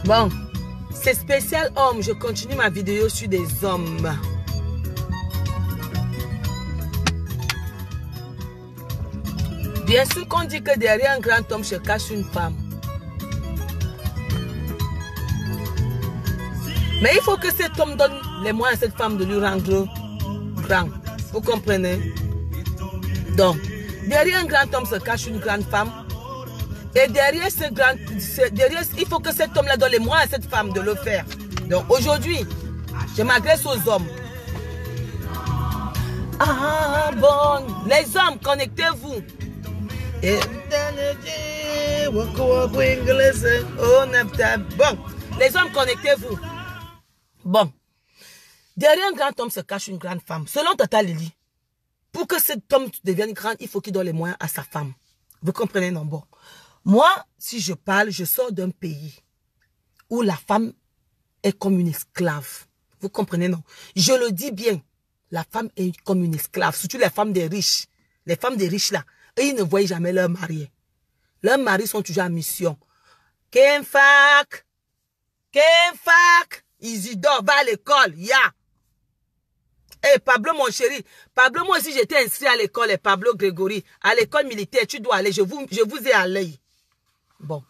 Bon, c'est spécial homme. Je continue ma vidéo sur des hommes. Bien sûr qu'on dit que derrière un grand homme se cache une femme. Mais il faut que cet homme donne les moyens à cette femme de lui rendre grand. Vous comprenez? Donc, derrière un grand homme se cache une grande femme. Et derrière il faut que cet homme-là donne les moyens à cette femme de le faire. Donc aujourd'hui, je m'adresse aux hommes. Ah bon, les hommes, connectez-vous. Bon, les hommes, connectez-vous. Bon, derrière un grand homme se cache une grande femme. Selon Tata Lily, pour que cet homme devienne grand, il faut qu'il donne les moyens à sa femme. Vous comprenez, non? Bon. Moi, si je parle, je sors d'un pays où la femme est comme une esclave. Vous comprenez, non? Je le dis bien. La femme est comme une esclave. Surtout les femmes des riches. Les femmes des riches, là, eux, ils ne voient jamais leur mari. Leurs maris sont toujours en mission. Kenfak, Isidore, va à l'école, ya. Eh, Pablo, mon chéri. Pablo, moi aussi, j'étais inscrit à l'école, et Pablo Grégory. À l'école militaire, tu dois aller. Je vous ai à l'œil. Bon.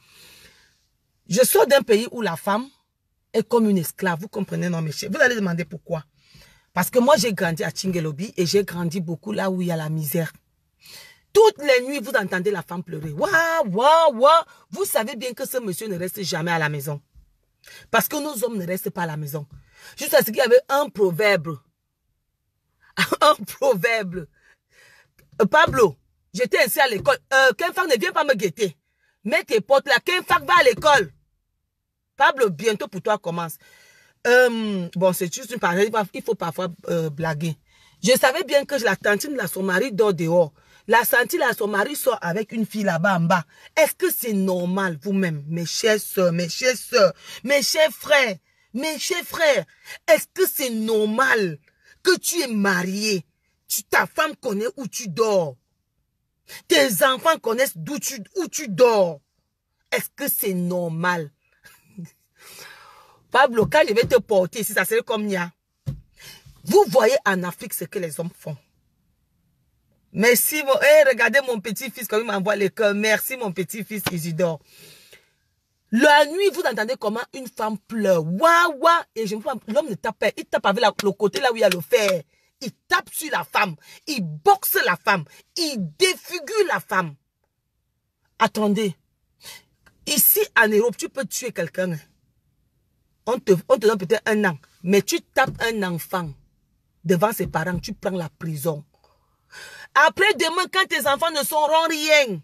Je sors d'un pays où la femme est comme une esclave. Vous comprenez, non, mes chéris? Vous allez demander pourquoi. Parce que moi, j'ai grandi à Tchingelobi et j'ai grandi beaucoup là où il y a la misère. Toutes les nuits, vous entendez la femme pleurer. Waouh, waouh, waouh. Vous savez bien que ce monsieur ne reste jamais à la maison. Parce que nos hommes ne restent pas à la maison. Juste à ce qu'il y avait un proverbe. Un proverbe. Pablo, j'étais ainsi à l'école. Kenfak ne vient pas me guetter. Mets tes potes là. Kenfak va à l'école. Pablo, bientôt pour toi commence. Bon, c'est juste une parenthèse. Il faut parfois blaguer. Je savais bien que la tantine là, son mari dort dehors. La tantine là, son mari sort avec une fille là-bas en bas. Est-ce que c'est normal, vous-même, mes chères soeurs, mes chers frères, est-ce que c'est normal que tu es marié, ta femme connaît où tu dors, tes enfants connaissent où tu dors? Est-ce que c'est normal? Pablo, quand je vais te porter ici, ça serait comme Nia. Vous voyez en Afrique ce que les hommes font. Merci, regardez mon petit-fils quand il m'envoie les cœurs. Merci, mon petit-fils Isidore. La nuit, vous entendez comment une femme pleure. Waouh, waouh. Et je me dis, l'homme ne tape pas. Il tape avec le côté là où il y a le fer. Il tape sur la femme. Il boxe la femme. Il défigure la femme. Attendez. Ici, en Europe, tu peux tuer quelqu'un. On te donne peut-être 1 an. Mais tu tapes un enfant devant ses parents, tu prends la prison. Après demain, quand tes enfants ne sauront rien.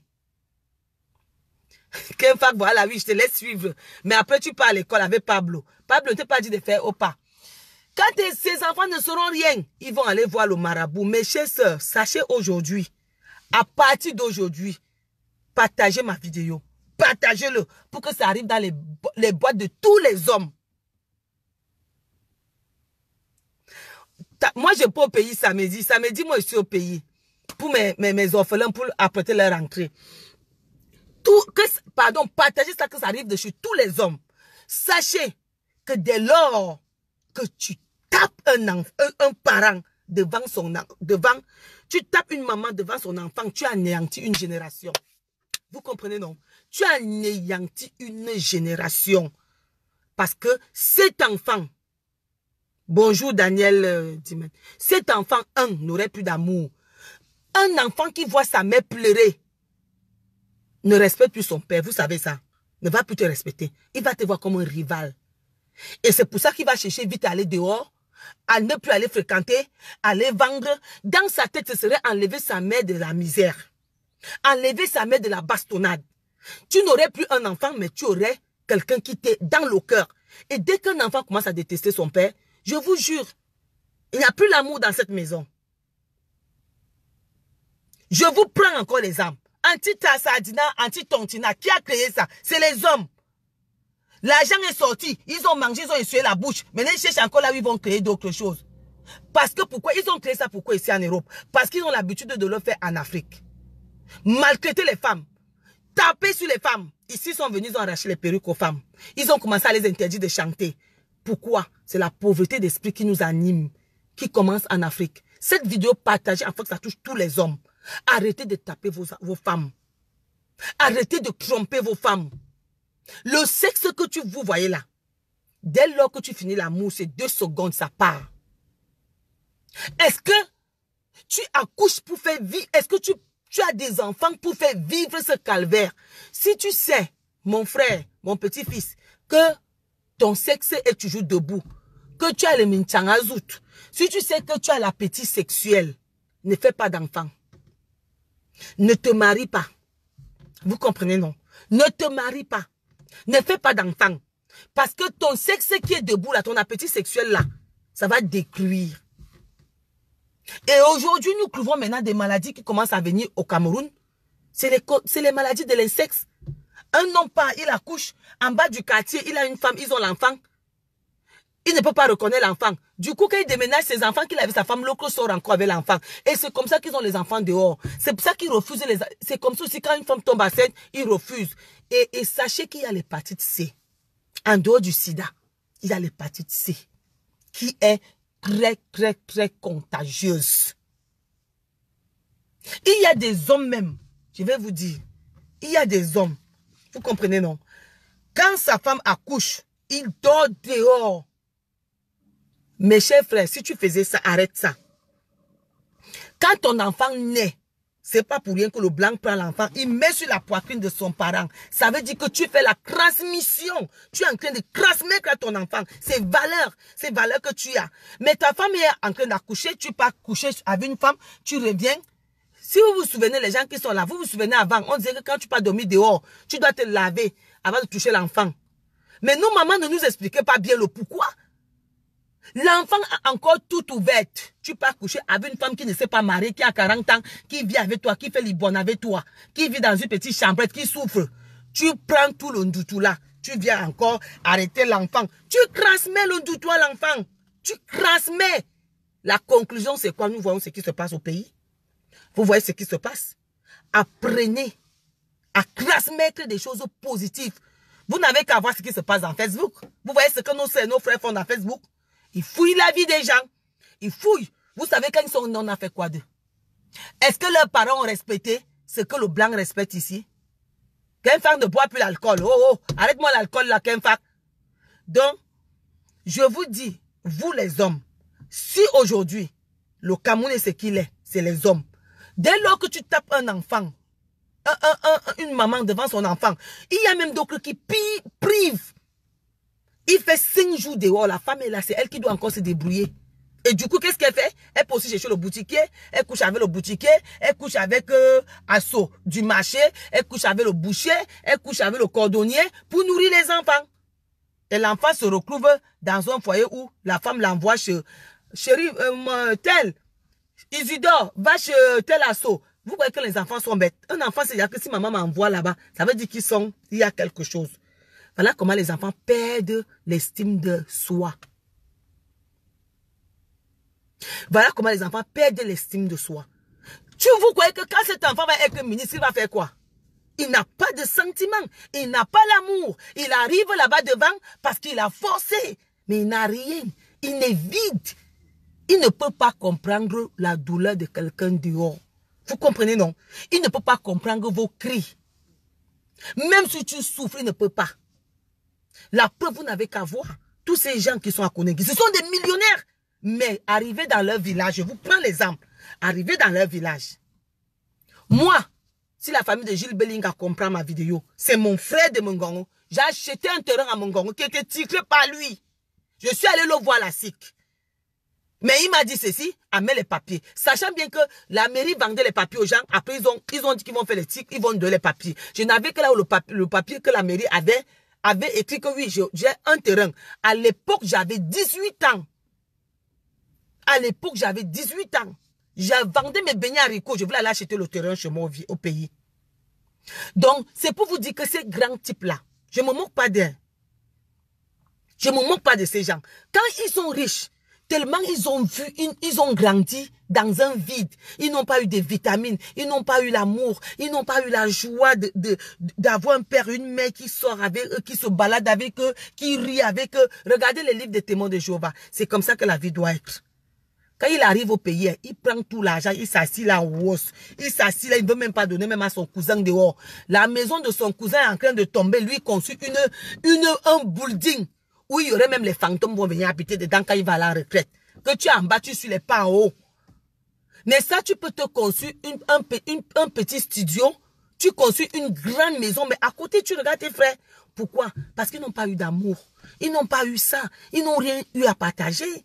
Kenfak, voilà, oui, je te laisse suivre. Mais après, tu pars à l'école avec Pablo. Pablo ne t'a pas dit de faire au pas. Quand ces enfants ne sauront rien, ils vont aller voir le marabout. Mes chers sœurs, sachez aujourd'hui, à partir d'aujourd'hui, partagez ma vidéo. Partagez-le pour que ça arrive dans les boîtes de tous les hommes. Moi, je n'ai pas au pays samedi. Samedi, moi, je suis au pays. Pour mes orphelins, pour apprêter leur entrée. Partagez ça, que ça arrive de chez tous les hommes. Sachez que dès lors que tu tapes un parent devant tu tapes une maman devant son enfant, tu anéantis une génération. Vous comprenez, non? Tu anéantis une génération. Parce que cet enfant, bonjour Daniel Dimen, cet enfant, n'aurait plus d'amour. Un enfant qui voit sa mère pleurer ne respecte plus son père, vous savez ça. Ne va plus te respecter. Il va te voir comme un rival. Et c'est pour ça qu'il va chercher vite à aller dehors, à ne plus aller fréquenter, aller vendre. Dans sa tête, ce serait enlever sa mère de la misère. Enlever sa mère de la bastonnade. Tu n'aurais plus un enfant, mais tu aurais quelqu'un qui t'est dans le cœur. Et dès qu'un enfant commence à détester son père, je vous jure, il n'y a plus l'amour dans cette maison. Je vous prends encore les âmes. Anti-Tassadina, anti-Tontina, qui a créé ça? C'est les hommes. L'argent est sorti, ils ont mangé, ils ont essuyé la bouche. Maintenant, ils cherchent encore là où ils vont créer d'autres choses. Parce que pourquoi? Ils ont créé ça pourquoi ici en Europe? Parce qu'ils ont l'habitude de le faire en Afrique. Maltraiter les femmes. taper sur les femmes. Ici, ils sont venus, ils ont arraché les perruques aux femmes. Ils ont commencé à les interdire de chanter. Pourquoi? C'est la pauvreté d'esprit qui nous anime, qui commence en Afrique. Cette vidéo partagée, en fait, ça touche tous les hommes. Arrêtez de taper vos femmes. Arrêtez de tromper vos femmes. Le sexe que vous voyez là, dès lors que tu finis l'amour, c'est 2 secondes, ça part. Est-ce que tu accouches pour faire vivre? Est-ce que tu as des enfants pour faire vivre ce calvaire? Si tu sais, mon frère, mon petit-fils, que ton sexe est toujours debout, que tu as le minchanazout, si tu sais que tu as l'appétit sexuel, ne fais pas d'enfant. Ne te marie pas. Vous comprenez, non? Ne te marie pas. Ne fais pas d'enfant. Parce que ton sexe qui est debout, là, ton appétit sexuel, là, ça va détruire. Et aujourd'hui, nous trouvons maintenant des maladies qui commencent à venir au Cameroun. C'est les maladies de l'insecte. Un homme part, il accouche. En bas du quartier, il a une femme, ils ont l'enfant. Il ne peut pas reconnaître l'enfant. Du coup, quand il déménage ses enfants, qu'il avait sa femme, l'autre sort encore avec l'enfant. Et c'est comme ça qu'ils ont les enfants dehors. C'est pour ça qu'ils refusent les... C'est comme ça aussi, quand une femme tombe enceinte, ils refusent. Et sachez qu'il y a l'hépatite C. En dehors du sida, il y a l'hépatite C. Qui est très contagieuse. Il y a des hommes même, je vais vous dire, il y a des hommes, vous comprenez non? Quand sa femme accouche, il dort dehors. Mes chers frères, si tu faisais ça, arrête ça. Quand ton enfant naît, c'est pas pour rien que le blanc prend l'enfant, il met sur la poitrine de son parent. Ça veut dire que tu fais la transmission. Tu es en train de transmettre à ton enfant ces valeurs que tu as. Mais ta femme est en train d'accoucher, tu pars coucher avec une femme, tu reviens. Si vous vous souvenez, les gens qui sont là, vous vous souvenez avant, on disait que quand tu pars dormir dehors, tu dois te laver avant de toucher l'enfant. Mais nos mamans ne nous expliquaient pas bien le pourquoi. L'enfant a encore tout ouverte. Tu pars coucher avec une femme qui ne s'est pas mariée, qui a 40 ans, qui vit avec toi, qui fait l'ibonne avec toi, qui vit dans une petite chambrette, qui souffre. Tu prends tout le ndoutou là. Tu viens encore arrêter l'enfant. Tu transmets le ndoutou à l'enfant. Tu transmets. La conclusion, c'est quoi? Nous voyons ce qui se passe au pays. Vous voyez ce qui se passe? Apprenez à transmettre des choses positives. Vous n'avez qu'à voir ce qui se passe dans Facebook. Vous voyez ce que nos frères font dans Facebook? Ils fouillent la vie des gens. Ils fouillent. Vous savez quand ils sont non, on a fait quoi d'eux? Est-ce que leurs parents ont respecté ce que le blanc respecte ici? Qu'un femme ne boit plus l'alcool. Oh, arrête-moi l'alcool là, qu'un femme. Donc, je vous dis, vous les hommes, si aujourd'hui, le Cameroun est ce qu'il est, c'est les hommes. Dès lors que tu tapes un enfant, une maman devant son enfant, il y a même d'autres qui privent. Il fait 5 jours dehors, la femme est là, c'est elle qui doit encore se débrouiller. Et du coup, qu'est-ce qu'elle fait? Elle peut aussi chercher le boutiquier, elle couche avec le boutiquier, elle couche avec Asso du marché, elle couche avec le boucher, elle couche avec le cordonnier pour nourrir les enfants. Et l'enfant se retrouve dans un foyer où la femme l'envoie chez chérie, tel, Isidore, va chez tel Asso. Vous voyez que les enfants sont bêtes. Un enfant, c'est-à-dire que si maman m'envoie là-bas, ça veut dire il y a quelque chose. Voilà comment les enfants perdent l'estime de soi. Voilà comment les enfants perdent l'estime de soi. Vous croyez que quand cet enfant va être ministre, il va faire quoi? Il n'a pas de sentiment. Il n'a pas l'amour. Il arrive là-bas devant parce qu'il a forcé. Mais il n'a rien. Il est vide. Il ne peut pas comprendre la douleur de quelqu'un dehors. Vous comprenez, non? Il ne peut pas comprendre vos cris. Même si tu souffres, il ne peut pas. La preuve, vous n'avez qu'à voir. Tous ces gens qui sont à Konegi, ce sont des millionnaires. Mais arrivés dans leur village, je vous prends l'exemple. Arrivés dans leur village. Moi, si la famille de Gilles Bellinga comprend ma vidéo, c'est mon frère de Mongongo. J'ai acheté un terrain à Mongongo qui était titré par lui. Je suis allé le voir à la SIC. Mais il m'a dit ceci, amène les papiers. Sachant bien que la mairie vendait les papiers aux gens, après ils ont dit qu'ils vont faire les tics, ils vont donner les papiers. Je n'avais que là où le papier que la mairie avait écrit que oui, j'ai un terrain. À l'époque, j'avais 18 ans. À l'époque, j'avais 18 ans. J'ai vendu mes beignets haricots. Je voulais aller acheter le terrain chez moi au pays. Donc, c'est pour vous dire que ces grands types-là, je ne me moque pas d'eux. Je ne me moque pas de ces gens. Quand ils sont riches, Tellement ils ont vu, ils ont grandi dans un vide. Ils n'ont pas eu de vitamines, ils n'ont pas eu l'amour, ils n'ont pas eu la joie d'avoir un père, une mère qui sort avec eux, qui se balade avec eux, qui rit avec eux. Regardez les livres des témoins de Jéhovah. C'est comme ça que la vie doit être. Quand il arrive au pays, il prend tout l'argent, il s'assit là en hausse. Il s'assit là, il ne veut même pas donner même à son cousin dehors. La maison de son cousin est en train de tomber. Lui, il conçut un building où il y aurait même les fantômes vont venir habiter dedans quand il va à la retraite. Que tu es en bas, tu suis les pas en haut. Mais ça, tu peux te construire un petit studio. Tu construis une grande maison, mais à côté, tu regardes tes frères. Pourquoi? Parce qu'ils n'ont pas eu d'amour. Ils n'ont pas eu ça. Ils n'ont rien eu à partager.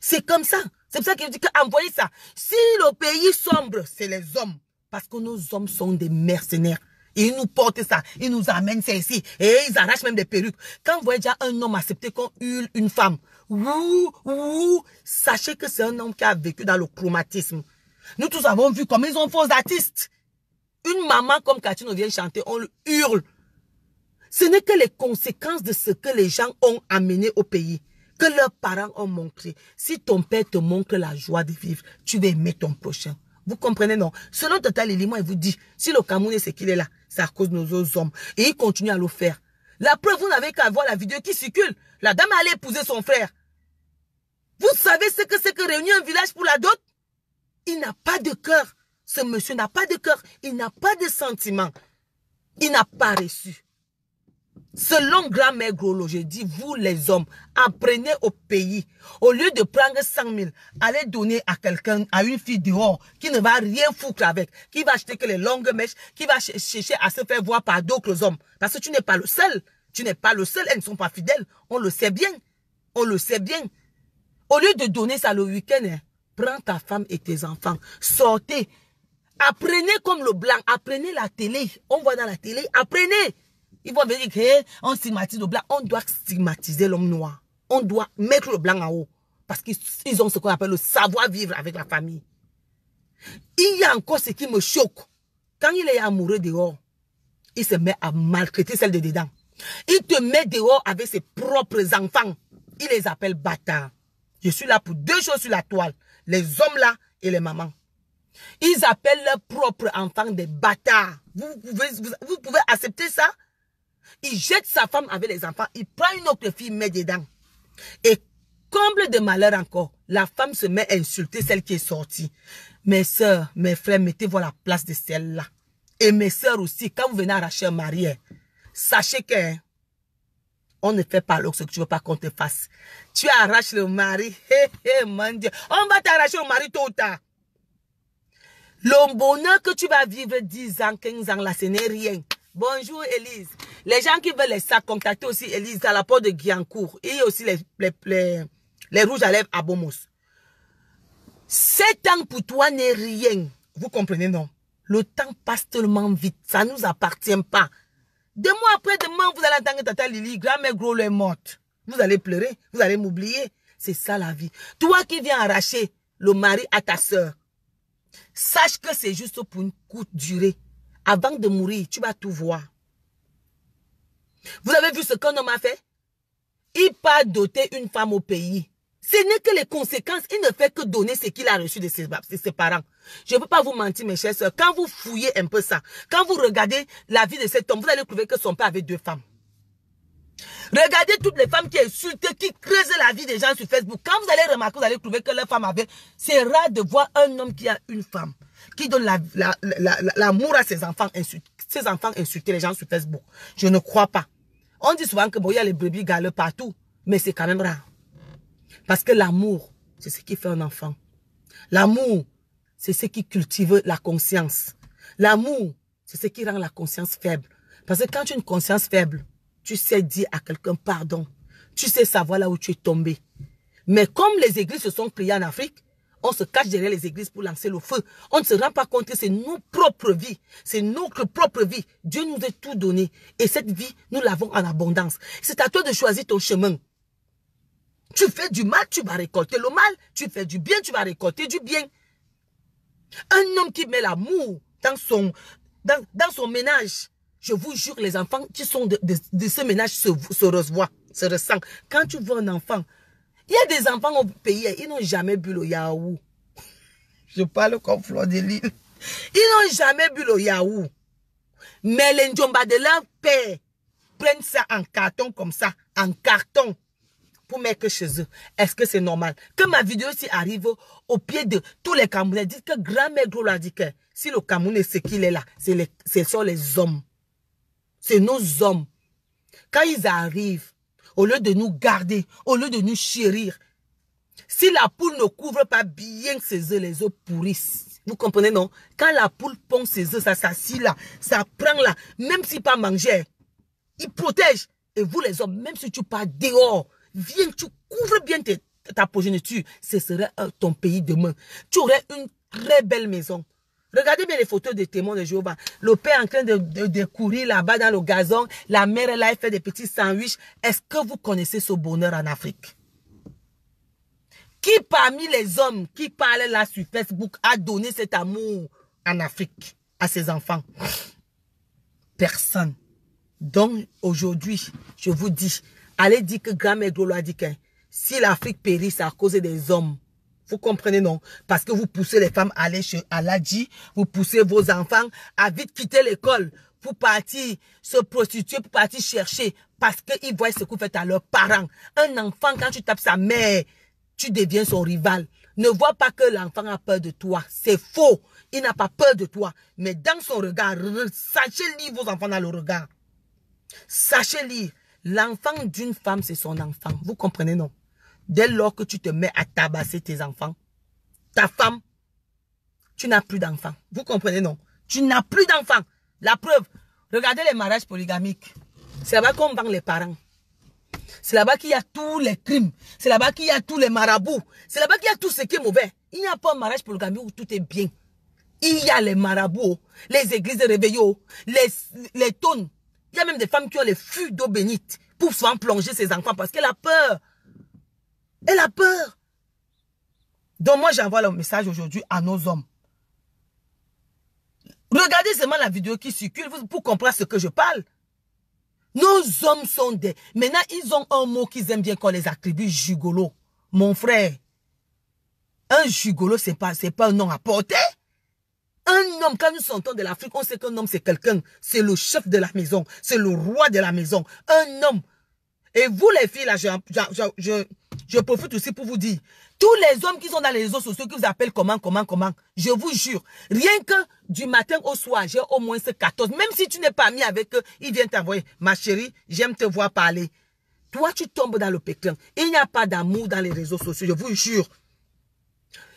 C'est comme ça. C'est pour ça qu'il dit qu'envoyer ça. Si le pays sombre, c'est les hommes. Parce que nos hommes sont des mercenaires. Et ils nous portent ça. Ils nous amènent ça ici. Et ils arrachent même des perruques. Quand vous voyez déjà un homme accepter qu'on hurle une femme, sachez que c'est un homme qui a vécu dans le chromatisme. Nous tous avons vu comment ils ont faux artistes. Une maman comme Catherine vient chanter, on le hurle. Ce n'est que les conséquences de ce que les gens ont amené au pays, que leurs parents ont montré. Si ton père te montre la joie de vivre, tu vas aimer ton prochain. Vous comprenez, non? Selon Total Elimo, il vous dit, si le Cameroun c'est qu'il est là, c'est à cause de nos autres hommes. Et il continue à le faire. La preuve, vous n'avez qu'à voir la vidéo qui circule. La dame allait épouser son frère. Vous savez ce que c'est que réunir un village pour la dot? Il n'a pas de cœur. Ce monsieur n'a pas de cœur. Il n'a pas de sentiment. Il n'a pas reçu. Selon grand-mère Grolo, je dis, vous les hommes, apprenez au pays. Au lieu de prendre 100 000, allez donner à quelqu'un, à une fille dehors, qui ne va rien foutre avec, qui va acheter que les longues mèches, qui va chercher à se faire voir par d'autres hommes. Parce que tu n'es pas le seul. Tu n'es pas le seul. Elles ne sont pas fidèles. On le sait bien. On le sait bien. Au lieu de donner ça le week-end, hein, prends ta femme et tes enfants. Sortez. Apprenez comme le blanc. Apprenez la télé. On voit dans la télé. Apprenez. Ils vont venir qu'on stigmatise le blanc. On doit stigmatiser l'homme noir. On doit mettre le blanc en haut. Parce qu'ils ont ce qu'on appelle le savoir-vivre avec la famille. Il y a encore ce qui me choque. Quand il est amoureux dehors, il se met à maltraiter celle de dedans. Il te met dehors avec ses propres enfants. Il les appelle bâtards. Je suis là pour deux choses sur la toile. Les hommes là et les mamans. Ils appellent leurs propres enfants des bâtards. Vous pouvez accepter ça? Il jette sa femme avec les enfants. Il prend une autre fille, met dedans. Et comble de malheur encore, la femme se met à insulter celle qui est sortie. Mes soeurs, mes frères, mettez-vous à la place de celle-là. Et mes soeurs aussi, quand vous venez arracher un mari, sachez que on ne fait pas ce que tu veux pas qu'on te fasse. Tu arraches le mari, mon Dieu, on va t'arracher le mari tôt ou tard. Le bonheur que tu vas vivre 10 ans, 15 ans, là, ce n'est rien. Bonjour Élise. Les gens qui veulent les sacs, contactez aussi Élise à la porte de Guyancourt. Et aussi les rouges à lèvres à Bomos. 7 ans pour toi n'est rien. Vous comprenez, non? Le temps passe tellement vite. Ça ne nous appartient pas. 2 mois après, demain, vous allez entendre Tata Lili, grand-mère Grolo est morte. Vous allez pleurer, vous allez m'oublier. C'est ça la vie. Toi qui viens arracher le mari à ta soeur, sache que c'est juste pour une courte durée. Avant de mourir, tu vas tout voir. Vous avez vu ce qu'un homme a fait? Il part doter une femme au pays. Ce n'est que les conséquences. Il ne fait que donner ce qu'il a reçu de ses parents. Je ne peux pas vous mentir, mes chers soeurs. Quand vous fouillez un peu ça, quand vous regardez la vie de cet homme, vous allez trouver que son père avait 2 femmes. Regardez toutes les femmes qui insultent, qui creusent la vie des gens sur Facebook. Quand vous allez remarquer, vous allez trouver que leur femme avait... C'est rare de voir un homme qui a une femme, qui donne l'amour à ses enfants, insulter les gens sur Facebook. Je ne crois pas. On dit souvent que bon, il y a les brebis galeux partout, mais c'est quand même rare. Parce que l'amour, c'est ce qui fait un enfant. L'amour, c'est ce qui cultive la conscience. L'amour, c'est ce qui rend la conscience faible. Parce que quand tu as une conscience faible, tu sais dire à quelqu'un pardon. Tu sais savoir là où tu es tombé. Mais comme les églises se sont créées en Afrique, on se cache derrière les églises pour lancer le feu. On ne se rend pas compte que c'est nos propres vies. C'est notre propre vie. Dieu nous a tout donné. Et cette vie, nous l'avons en abondance. C'est à toi de choisir ton chemin. Tu fais du mal, tu vas récolter le mal. Tu fais du bien, tu vas récolter du bien. Un homme qui met l'amour dans son ménage, je vous jure, les enfants qui sont de ce ménage se ressentent. Quand tu vois un enfant, Il y a des enfants au pays, ils n'ont jamais bu le yaourt. Je parle comme Fleur de Lille. Ils n'ont jamais bu le yaourt. Mais les Ndjomba de leur père prennent ça en carton comme ça, en carton, pour mettre chez eux. Est-ce que c'est normal? Que ma vidéo ici arrive au pied de tous les Camerounais, dites que grand-mère Gros l'a dit que si le Cameroun est ce qu'il est là, ce sont les hommes. C'est nos hommes. Quand ils arrivent, au lieu de nous garder, au lieu de nous chérir, si la poule ne couvre pas bien ses œufs, les œufs pourrissent. Vous comprenez, non? Quand la poule pond ses œufs, ça s'assit là, ça prend là, même si pas manger, il protège. Et vous les hommes, même si tu pars dehors, viens, tu couvres bien ta progéniture, ce serait ton pays demain. Tu aurais une très belle maison. Regardez bien les photos des témoins de Jéhovah. Le père en train de courir là-bas dans le gazon. La mère, elle a fait des petits sandwichs. Est-ce que vous connaissez ce bonheur en Afrique? Qui parmi les hommes qui parlent là sur Facebook a donné cet amour en Afrique à ses enfants? Personne. Donc aujourd'hui, je vous dis, allez dire que grand-mère Golo a dit que si l'Afrique périt, c'est à cause des hommes. Vous comprenez, non? Parce que vous poussez les femmes à aller chez Aladji, vous poussez vos enfants à vite quitter l'école pour partir se prostituer, pour partir chercher, parce qu'ils voient ce que vous faites à leurs parents. Un enfant, quand tu tapes sa mère, tu deviens son rival. Ne vois pas que l'enfant a peur de toi. C'est faux. Il n'a pas peur de toi. Mais dans son regard, sachez lire vos enfants dans le regard. Sachez lire. L'enfant d'une femme, c'est son enfant. Vous comprenez, non? Dès lors que tu te mets à tabasser tes enfants, ta femme, tu n'as plus d'enfants. Vous comprenez, non? Tu n'as plus d'enfants. La preuve, regardez les mariages polygamiques. C'est là-bas qu'on vend les parents. C'est là-bas qu'il y a tous les crimes. C'est là-bas qu'il y a tous les marabouts. C'est là-bas qu'il y a tout ce qui est mauvais. Il n'y a pas un mariage polygamique où tout est bien. Il y a les marabouts, les églises de réveillon, les tonnes. Il y a même des femmes qui ont les fûts d'eau bénite pour souvent plonger ses enfants parce qu'elle a peur. Elle a peur. Donc moi, j'envoie le message aujourd'hui à nos hommes. Regardez seulement la vidéo qui circule pour comprendre ce que je parle. Nos hommes sont des... Maintenant, ils ont un mot qu'ils aiment bien qu'on les attribue, gigolo. Mon frère, un gigolo, c'est pas un nom à porter. Un homme, quand nous sortons de l'Afrique, on sait qu'un homme, c'est quelqu'un. C'est le chef de la maison. C'est le roi de la maison. Un homme. Et vous, les filles, là, je profite aussi pour vous dire, tous les hommes qui sont dans les réseaux sociaux, qui vous appellent comment, je vous jure, rien que du matin au soir, j'ai au moins 14. Même si tu n'es pas mis avec eux, ils viennent t'envoyer. Ma chérie, j'aime te voir parler. Toi, tu tombes dans le pékin. Il n'y a pas d'amour dans les réseaux sociaux, je vous jure.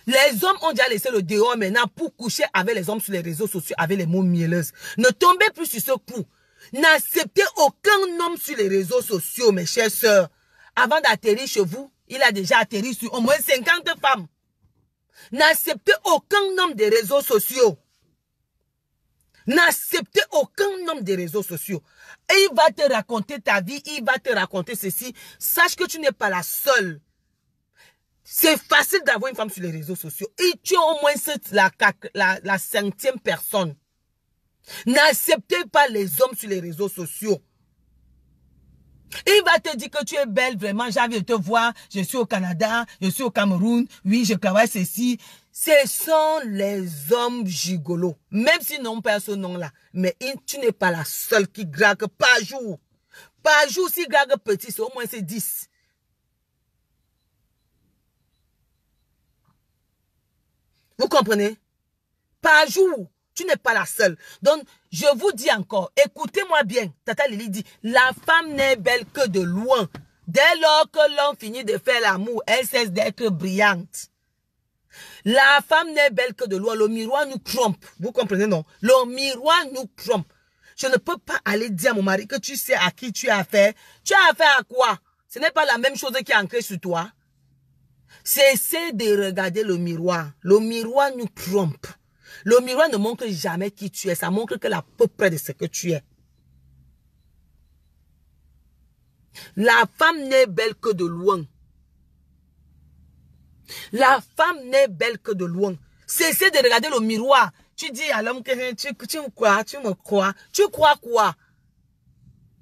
Les hommes ont déjà laissé le dehors maintenant pour coucher avec les hommes sur les réseaux sociaux avec les mots mielleuses. Ne tombez plus sur ce coup. N'acceptez aucun homme sur les réseaux sociaux, mes chères sœurs. Avant d'atterrir chez vous, il a déjà atterri sur au moins 50 femmes. N'acceptez aucun homme des réseaux sociaux. N'acceptez aucun homme des réseaux sociaux. Et il va te raconter ta vie, il va te raconter ceci. Sache que tu n'es pas la seule. C'est facile d'avoir une femme sur les réseaux sociaux. Et tu es au moins la 5e personne. N'acceptez pas les hommes sur les réseaux sociaux. Il va te dire que tu es belle, vraiment, j'ai envie de te voir, je suis au Canada, je suis au Cameroun, oui, je travaille ceci. Ce sont les hommes gigolos, même s'ils n'ont pas ce nom-là. Mais tu n'es pas la seule qui drague par jour. Par jour, si drague petit, c'est au moins 10. Vous comprenez? Par jour. Tu n'es pas la seule. Donc, je vous dis encore, écoutez-moi bien. Tata Lily dit, la femme n'est belle que de loin. Dès lors que l'homme finit de faire l'amour, elle cesse d'être brillante. La femme n'est belle que de loin. Le miroir nous trompe. Vous comprenez, non? Le miroir nous trompe. Je ne peux pas aller dire à mon mari que tu sais à qui tu as affaire. Tu as affaire à quoi? Ce n'est pas la même chose qui est ancrée sur toi. Cessez de regarder le miroir. Le miroir nous trompe. Le miroir ne montre jamais qui tu es. Ça montre que à peu près de ce que tu es. La femme n'est belle que de loin. La femme n'est belle que de loin. Cessez de regarder le miroir. Tu dis à l'homme que tu me crois. Tu me crois. Tu crois quoi?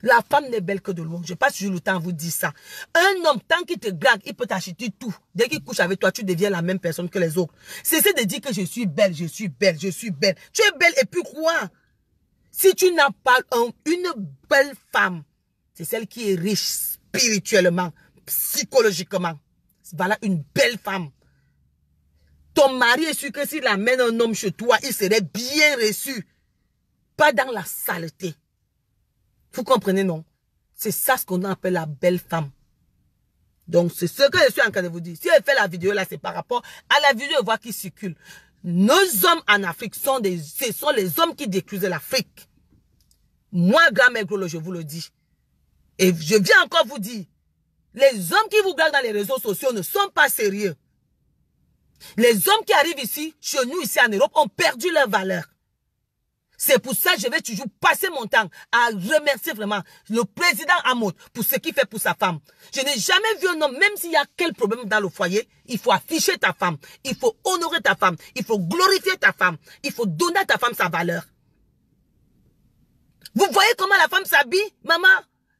La femme n'est belle que de loin. Je passe toujours le temps à vous dire ça. Un homme, tant qu'il te drague, il peut t'acheter tout. Dès qu'il couche avec toi, tu deviens la même personne que les autres. Cessez de dire que je suis belle, je suis belle, je suis belle. Tu es belle et puis quoi? Si tu n'as pas une belle femme, c'est celle qui est riche spirituellement, psychologiquement. Voilà une belle femme. Ton mari est sûr que s'il amène un homme chez toi, il serait bien reçu. Pas dans la saleté. Vous comprenez, non? C'est ça ce qu'on appelle la belle femme. Donc, c'est ce que je suis en train de vous dire. Si elle fait la vidéo là, c'est par rapport à la vidéo voir qui circule. Nos hommes en Afrique ce sont les hommes qui détruisent l'Afrique. Moi, grand-mère Grolo, je vous le dis. Et je viens encore vous dire, les hommes qui vous regardent dans les réseaux sociaux ne sont pas sérieux. Les hommes qui arrivent ici, chez nous, ici en Europe, ont perdu leur valeur. C'est pour ça que je vais toujours passer mon temps à remercier vraiment le président Hamoud pour ce qu'il fait pour sa femme. Je n'ai jamais vu un homme, même s'il y a quel problème dans le foyer, il faut afficher ta femme, il faut honorer ta femme, il faut glorifier ta femme, il faut donner à ta femme sa valeur. Vous voyez comment la femme s'habille, maman?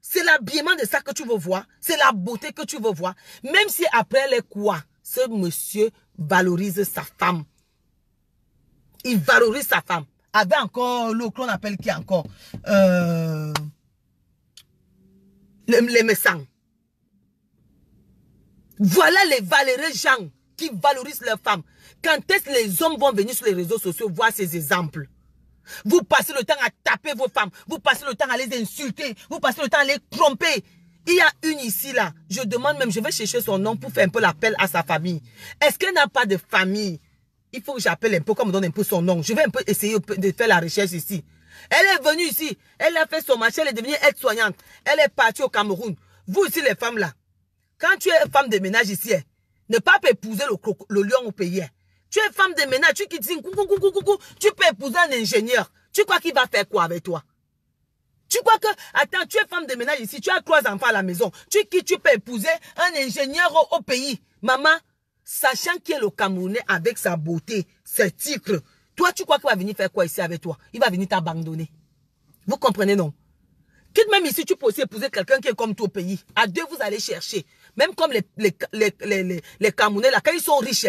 C'est l'habillement de ça que tu veux voir, c'est la beauté que tu veux voir. Même si après elle est quoi, ce monsieur valorise sa femme. Il valorise sa femme. Avec encore l'autre qu'on appelle qui encore les méchants. Voilà les valeureux gens qui valorisent leurs femmes. Quand est-ce que les hommes vont venir sur les réseaux sociaux voir ces exemples? Vous passez le temps à taper vos femmes, vous passez le temps à les insulter, vous passez le temps à les tromper. Il y a une ici là, je demande même, je vais chercher son nom pour faire un peu l'appel à sa famille. Est-ce qu'elle n'a pas de famille? Il faut que j'appelle un peu, qu'on me donne un peu son nom. Je vais un peu essayer de faire la recherche ici. Elle est venue ici. Elle a fait son marché. Elle est devenue aide-soignante. Elle est partie au Cameroun. Vous aussi, les femmes là. Quand tu es femme de ménage ici, ne pas épouser le lion au pays. Tu es femme de ménage. Tu quittes ici. Tu peux épouser un ingénieur. Tu crois qu'il va faire quoi avec toi? Tu crois que, attends, tu es femme de ménage ici. Tu as 3 enfants à la maison. Tu quittes, tu peux épouser un ingénieur au pays. Maman. Sachant qu'il est le Camerounais avec sa beauté, ses titres, toi, tu crois qu'il va venir faire quoi ici avec toi? Il va venir t'abandonner. Vous comprenez, non? Quitte même ici, tu peux aussi épouser quelqu'un qui est comme toi au pays. À deux, vous allez chercher. Même comme les Camerounais, là, quand ils sont riches,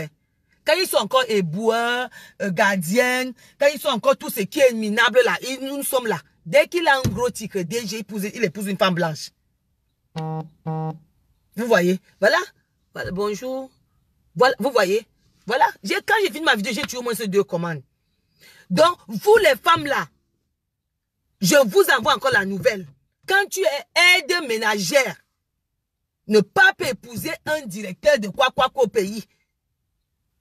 quand ils sont encore éboueurs, gardiens, quand ils sont encore tout ce qui est minable, là, nous sommes là. Dès qu'il a un gros titre, déjà, il épouse une femme blanche. Vous voyez? Voilà. Voilà. Bonjour. Voilà, vous voyez, voilà, quand j'ai fini ma vidéo, j'ai tué au moins ces 2 commandes. Donc, vous les femmes là, je vous envoie encore la nouvelle. Quand tu es aide ménagère, ne pas épouser un directeur de quoi au pays.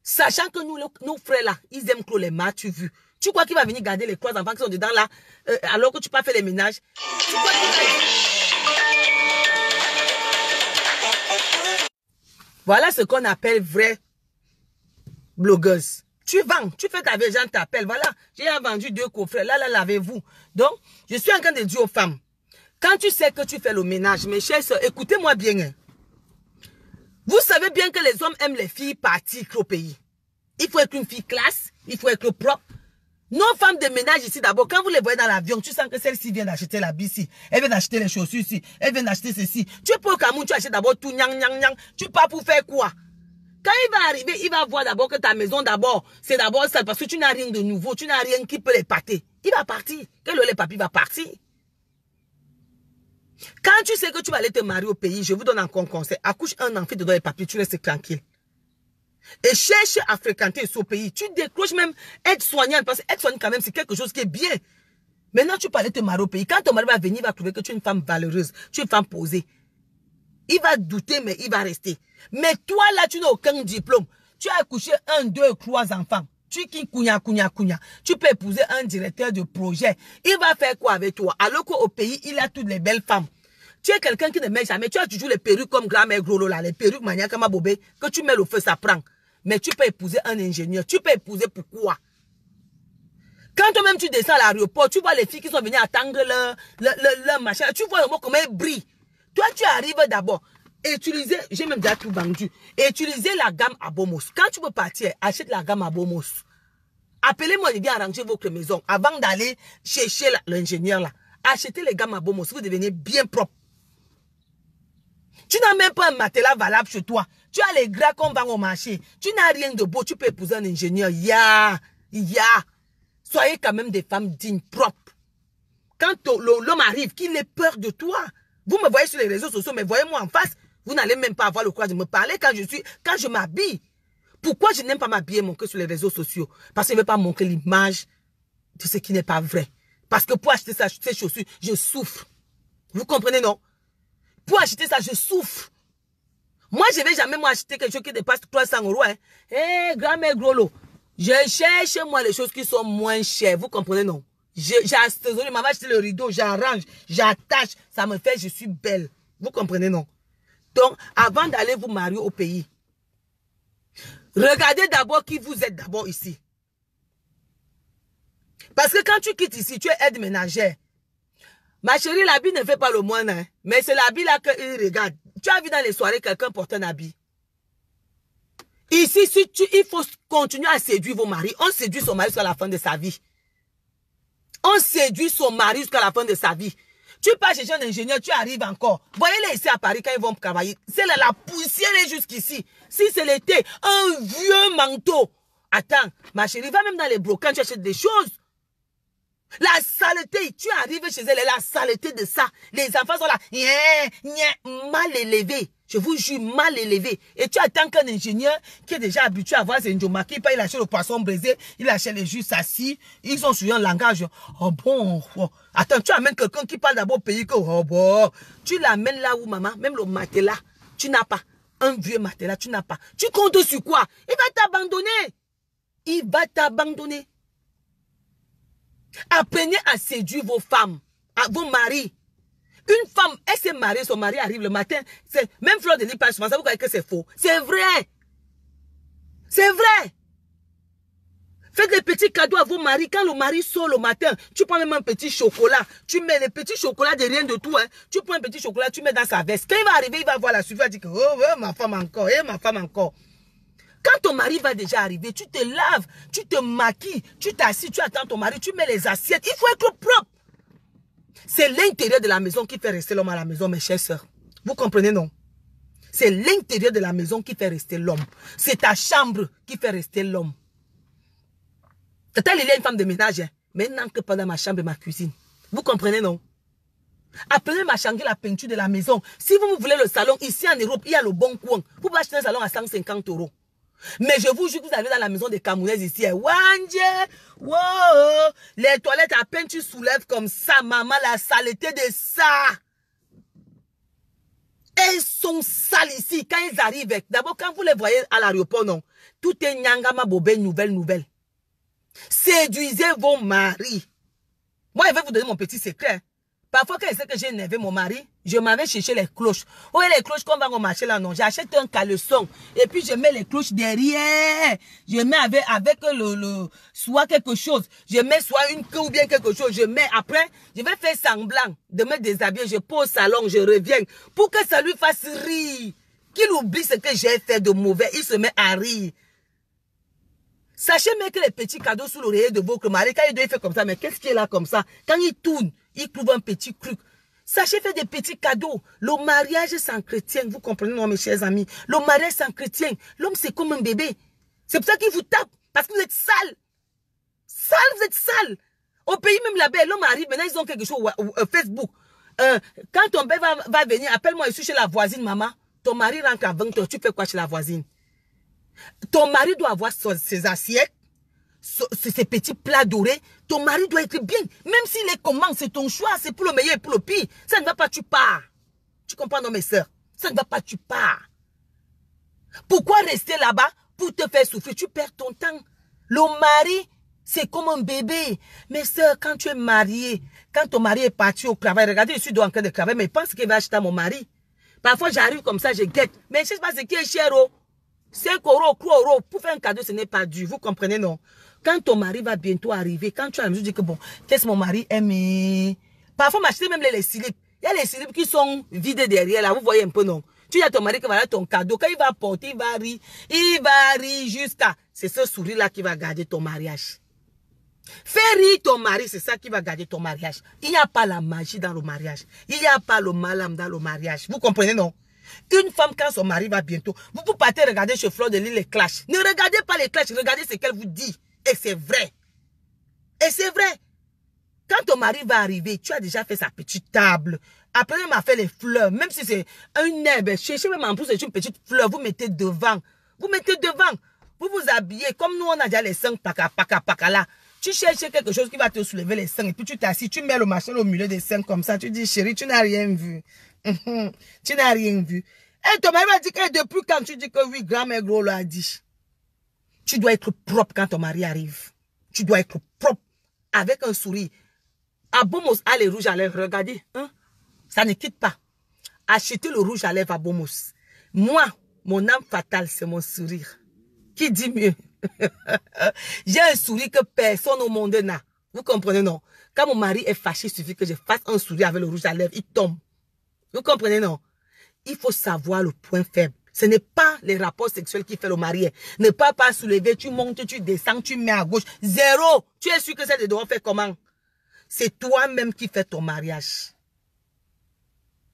Sachant que nos frères là, ils aiment clore les mâts, tu vois. Tu crois qu'il va venir garder les 3 enfants qui sont dedans là, alors que tu peux pas faire les ménages? Tu crois qu'il va... Voilà ce qu'on appelle vraie blogueuse. Tu vends, tu fais ta vie, les gens t'appellent. Voilà, j'ai vendu 2 coffrets. Là, lavez-vous. Donc, je suis en train de dire aux femmes, quand tu sais que tu fais le ménage, mes chers soeurs, écoutez-moi bien. Hein. Vous savez bien que les hommes aiment les filles parties au pays. Il faut être une fille classe, il faut être propre. Nos femmes de ménage ici, d'abord, quand vous les voyez dans l'avion, tu sens que celle-ci vient d'acheter la bici. Elle vient d'acheter les chaussures ici. Elle vient d'acheter ceci. Tu es pour au Cameroun, tu achètes d'abord tout nyang. Tu pars pour faire quoi? Quand il va arriver, il va voir d'abord que ta maison d'abord, c'est d'abord ça, parce que tu n'as rien de nouveau, tu n'as rien qui peut les pâter. Il va partir. Quel les papis va partir? Quand tu sais que tu vas aller te marier au pays, je vous donne encore un conseil. Accouche un enfant, te donne les papiers, tu restes tranquille. Et cherche à fréquenter ce pays. Tu décroches même aide-soignante, parce que aide-soignante quand même, c'est quelque chose qui est bien. Maintenant, tu peux aller te marier au pays. Quand ton mari va venir, il va trouver que tu es une femme valeureuse, tu es une femme posée. Il va douter, mais il va rester. Mais toi, là, tu n'as aucun diplôme. Tu as accouché 1, 2, 3 enfants. Tu qui kounya. Tu peux épouser un directeur de projet. Il va faire quoi avec toi? Alors qu'au pays, il a toutes les belles femmes. Tu es quelqu'un qui ne met jamais. Tu as toujours les perruques comme grand-mère Grolo, là, les perruques maniaques comme Bobé, que tu mets le feu, ça prend. Mais tu peux épouser un ingénieur. Tu peux épouser pourquoi? Quand toi-même tu descends à l'aéroport, tu vois les filles qui sont venues attendre leur machin. Tu vois comment elles brillent. Toi, tu arrives d'abord. Utilisez, j'ai même déjà tout vendu. Utilisez la gamme Abomos. Quand tu veux partir, achète la gamme Abomos. Appelez-moi, je viens arranger votre maison avant d'aller chercher l'ingénieur là. Achetez les gammes à Bomo si vous devenez bien propre. Tu n'as même pas un matelas valable chez toi. Tu as les gras qu'on vend au marché. Tu n'as rien de beau. Tu peux épouser un ingénieur. Soyez quand même des femmes dignes, propres. Quand l'homme arrive, qu'il ait peur de toi. Vous me voyez sur les réseaux sociaux, mais voyez-moi en face. Vous n'allez même pas avoir le courage de me parler quand je m'habille. Pourquoi je n'aime pas m'habiller mon cœur sur les réseaux sociaux? Parce que je ne veux pas montrer l'image de ce qui n'est pas vrai. Parce que pour acheter ces chaussures, je souffre. Vous comprenez, non? Pour acheter ça, je souffre. Moi, je ne vais jamais acheter quelque chose qui dépasse 300 €. Hein. Grand-mère Grolo, je cherche moi les choses qui sont moins chères. Vous comprenez, non? Je m'avais acheté le rideau, j'arrange, j'attache. Ça me fait, je suis belle. Vous comprenez, non? Donc, avant d'aller vous marier au pays, regardez d'abord qui vous êtes d'abord ici. Parce que quand tu quittes ici, tu es aide ménagère. Ma chérie, l'habit ne fait pas le moine, hein. Mais c'est l'habit là qu'il regarde. Tu as vu dans les soirées quelqu'un porter un habit. Ici, il faut continuer à séduire vos maris. On séduit son mari jusqu'à la fin de sa vie. On séduit son mari jusqu'à la fin de sa vie. Tu pars chez un ingénieur, tu arrives encore. Voyez-les ici à Paris quand ils vont travailler. C'est la poussière est jusqu'ici. Si c'est l'été, un vieux manteau. Attends, ma chérie, va même dans les brocants, tu achètes des choses. La saleté, tu arrives chez elle, la saleté de ça. Les enfants sont là, mal élevés. Je vous jure, mal élevés. Et tu attends qu'un ingénieur qui est déjà habitué à voir ses njoma, qui il achète le poisson brisé, il achète les jus assis, ils sont sur un langage. Oh bon, oh. Attends, tu amènes quelqu'un qui parle d'abord au pays que, oh bon. Tu l'amènes là où, maman, même le matelas, tu n'as pas. Un vieux matelas, tu n'as pas. Tu comptes sur quoi? Il va t'abandonner. Il va t'abandonner. Apprenez à séduire vos femmes, vos maris. Une femme, elle s'est mariée, son mari arrive le matin. Même Fleur de Lys parle souvent, ça vous croyez que c'est faux. C'est vrai. C'est vrai. Faites des petits cadeaux à vos maris. Quand le mari sort le matin, tu prends même un petit chocolat. Tu mets les petits chocolats de rien de tout. Hein. Tu prends un petit chocolat, tu mets dans sa veste. Quand il va arriver, il va voir la suite, il va dire que oh, ma femme encore, ma femme encore. Quand ton mari va déjà arriver, tu te laves, tu te maquilles, tu t'assis, tu attends ton mari, tu mets les assiettes. Il faut être propre. C'est l'intérieur de la maison qui fait rester l'homme à la maison, mes chères sœurs. Vous comprenez, non? C'est l'intérieur de la maison qui fait rester l'homme. C'est ta chambre qui fait rester l'homme. Tata, il y a une femme de ménage, hein, mais elle n'entre pas dans ma chambre et ma cuisine. Vous comprenez, non? Appelez-moi à changer la peinture de la maison. Si vous voulez le salon, ici en Europe, il y a le bon coin. Vous pouvez acheter un salon à 150 €. Mais je vous jure que vous allez dans la maison des Camerounaises ici. Wanje, wow, les toilettes à peine tu soulèves comme ça, maman, la saleté de ça. Elles sont sales ici. Quand ils arrivent, d'abord quand vous les voyez à l'aéroport, non, tout est nyangama bobé, nouvelle. Séduisez vos maris. Moi, je vais vous donner mon petit secret. Parfois, quand je sais que j'ai énervé mon mari, je m'avais cherché les cloches. Oui, les cloches qu'on va au marché là, non. J'achète un caleçon. Et puis, je mets les cloches derrière. Je mets avec soit quelque chose. Je mets soit une queue ou bien quelque chose. Je mets après, je vais faire semblant de me déshabiller. Je pose au salon, je reviens. Pour que ça lui fasse rire. Qu'il oublie ce que j'ai fait de mauvais. Il se met à rire. Sachez même que les petits cadeaux sous l'oreiller de votre mari, quand il doit faire comme ça, mais qu'est-ce qui est là comme ça? Quand il tourne, il trouve un petit truc. Sachez faire des petits cadeaux. Le mariage sans chrétien, vous comprenez, non, mes chers amis? Le mariage sans chrétien, l'homme c'est comme un bébé. C'est pour ça qu'il vous tape, parce que vous êtes sale. Sale, vous êtes sale. Au pays même là-bas, l'homme arrive, maintenant ils ont quelque chose au Facebook. Quand ton père va venir, appelle-moi, je suis chez la voisine, maman. Ton mari rentre à 20 h, tu fais quoi chez la voisine? Ton mari doit avoir ses assiettes, ses petits plats dorés. Ton mari doit être bien. Même s'il est comment, c'est ton choix. C'est pour le meilleur et pour le pire. Ça ne va pas, tu pars. Tu comprends, non, mes soeurs? Ça ne va pas, tu pars. Pourquoi rester là-bas pour te faire souffrir? Tu perds ton temps. Le mari, c'est comme un bébé. Mes soeurs, quand tu es marié, quand ton mari est parti au travail, regardez, je suis en train de travailler, mais il pense qu'il va acheter à mon mari. Parfois, j'arrive comme ça, je guette. Mais je ne sais pas ce qui est cher, oh. 5 €, 3 €, pour faire un cadeau, ce n'est pas dur. Vous comprenez, non? Quand ton mari va bientôt arriver, quand tu as dit que bon, qu'est-ce que mon mari aime? Parfois, m'acheter même les slips. Il y a les slips qui sont vides derrière, là. Vous voyez un peu, non? Tu dis à ton mari que voilà ton cadeau. Quand il va porter, il va rire jusqu'à... C'est ce sourire-là qui va garder ton mariage. Fais rire ton mari, c'est ça qui va garder ton mariage. Il n'y a pas la magie dans le mariage. Il n'y a pas le malam dans le mariage. Vous comprenez, non? Une femme, quand son mari va bientôt, vous partez regarder chez Fleur de Lys les clashs. Ne regardez pas les clashs, regardez ce qu'elle vous dit. Et c'est vrai. Et c'est vrai. Quand ton mari va arriver, tu as déjà fait sa petite table. Après, il m'a fait les fleurs. Même si c'est un herbe, cherchez même en plus, c'est une petite fleur. Vous mettez devant. Vous mettez devant. Vous vous habillez. Comme nous, on a déjà les seins paka là. Tu cherches quelque chose qui va te soulever les seins. Et puis tu t'assis, tu mets le machin au milieu des seins comme ça. Tu dis, chérie, tu n'as rien vu. Tu n'as rien vu. Et ton mari va dire que depuis quand tu dis que oui, grand-mère gros l'a dit. Tu dois être propre quand ton mari arrive. Tu dois être propre. Avec un sourire. À Bomos, a les rouges à lèvres. Regardez. Hein? Ça ne quitte pas. Achetez le rouge à lèvres à Bomos. Moi, mon âme fatale, c'est mon sourire. Qui dit mieux? J'ai un sourire que personne au monde n'a. Vous comprenez, non? Quand mon mari est fâché, il suffit que je fasse un sourire avec le rouge à lèvres, il tombe. Vous comprenez, non? Il faut savoir le point faible. Ce n'est pas les rapports sexuels qui fait le mari. Ne pas soulever, tu montes, tu descends, tu mets à gauche. Zéro. Tu es sûr que c'est de devoir faire comment? C'est toi-même qui fais ton mariage.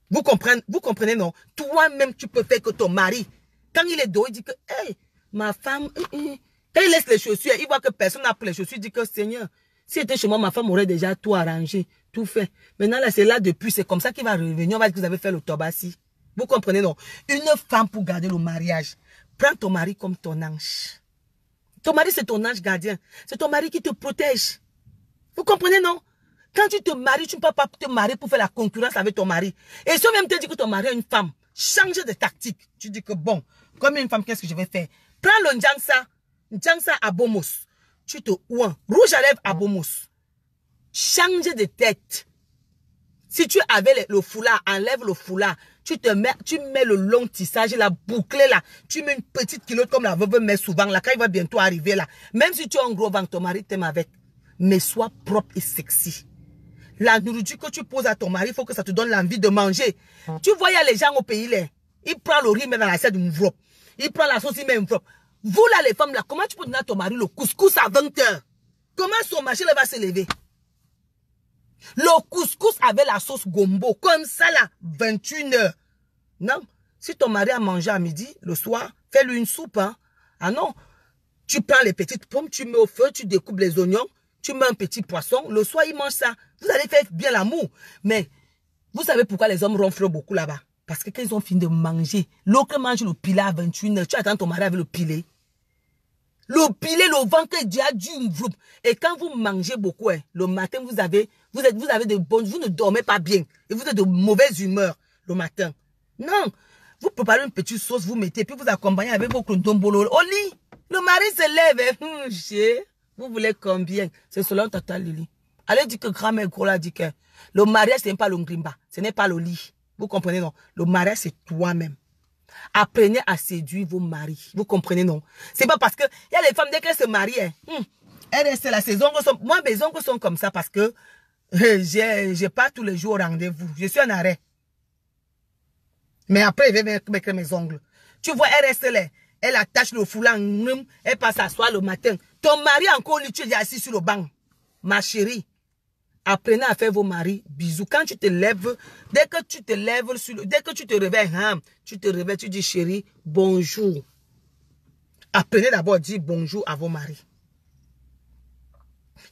Vous comprenez, non? Toi-même, tu peux faire que ton mari, quand il est dehors, il dit que, hey, ma femme, quand il laisse les chaussures, il voit que personne n'a pris les chaussures, il dit que, Seigneur, si c'était chez moi, ma femme aurait déjà tout arrangé, tout fait. Maintenant, là, c'est là depuis, c'est comme ça qu'il va revenir, on va dire que vous avez fait le tobassi. Vous comprenez, non? Une femme pour garder le mariage, prends ton mari comme ton ange. Ton mari, c'est ton ange gardien. C'est ton mari qui te protège. Vous comprenez, non? Quand tu te maries, tu ne peux pas te marier pour faire la concurrence avec ton mari. Et si on même te dit que ton mari est une femme, change de tactique. Tu dis que bon, comme une femme, qu'est-ce que je vais faire? Prends le Njangsa à Bomos. Tu te ouin, rouge à lèvres à Bomos. Change de tête. Si tu avais le foulard, enlève le foulard. Tu mets le long tissage, la bouclée là. Tu mets une petite culotte comme la veuve met souvent là, quand il va bientôt arriver là. Même si tu as un gros ventre, ton mari t'aime avec. Mais sois propre et sexy. La nourriture que tu poses à ton mari, il faut que ça te donne l'envie de manger. Tu vois, il y a les gens au pays là. Il prend le riz, il met dans l'assiette d'une vroppe. Il prend la sauce, il met une vroppe. Vous là, les femmes là, comment tu peux donner à ton mari le couscous à 20 h? Comment son machine va se lever? Le couscous avec la sauce gombo, comme ça là, 21 h. Non. Si ton mari a mangé à midi, le soir, fais-lui une soupe. Hein? Ah non. Tu prends les petites pommes, tu mets au feu, tu découpes les oignons, tu mets un petit poisson. Le soir, il mange ça. Vous allez faire bien l'amour. Mais vous savez pourquoi les hommes ronflent beaucoup là-bas? Parce que quand ils ont fini de manger, l'autre mange le pilet à 21 h. Tu attends ton mari avec le pilet. Le pilet, le ventre est déjà du vroup. Et quand vous mangez beaucoup, hein, le matin, vous avez de bonnes, vous ne dormez pas bien. Et vous êtes de mauvaise humeur le matin. Non. Vous préparez une petite sauce, vous mettez, puis vous accompagnez avec vos clondombolo au lit. Le mari se lève. Vous voulez combien? C'est selon Tata Lili. Allez dire que grand-mère Kola dit que le mariage, ce n'est pas le ngrimba. Ce n'est pas le lit. Vous comprenez, non? Le mariage, c'est toi-même. Apprenez à séduire vos maris. Vous comprenez, non? C'est pas parce que il y a les femmes, dès qu'elles se marient, elles restent là. Ces ongles sont, moi, mes ongles sont comme ça parce que j'ai pas tous les jours au rendez-vous. Je suis en arrêt. Mais après, je vais mettre mes ongles. Tu vois, elle reste là. Elle attache le foulard, elle passe s'asseoir le matin. Ton mari encore, lui, tu es assis sur le banc. Ma chérie, apprenez à faire vos maris bisous. Quand tu te lèves, dès que tu te lèves, dès que tu te réveilles, tu dis chérie, bonjour. Apprenez d'abord à dire bonjour à vos maris.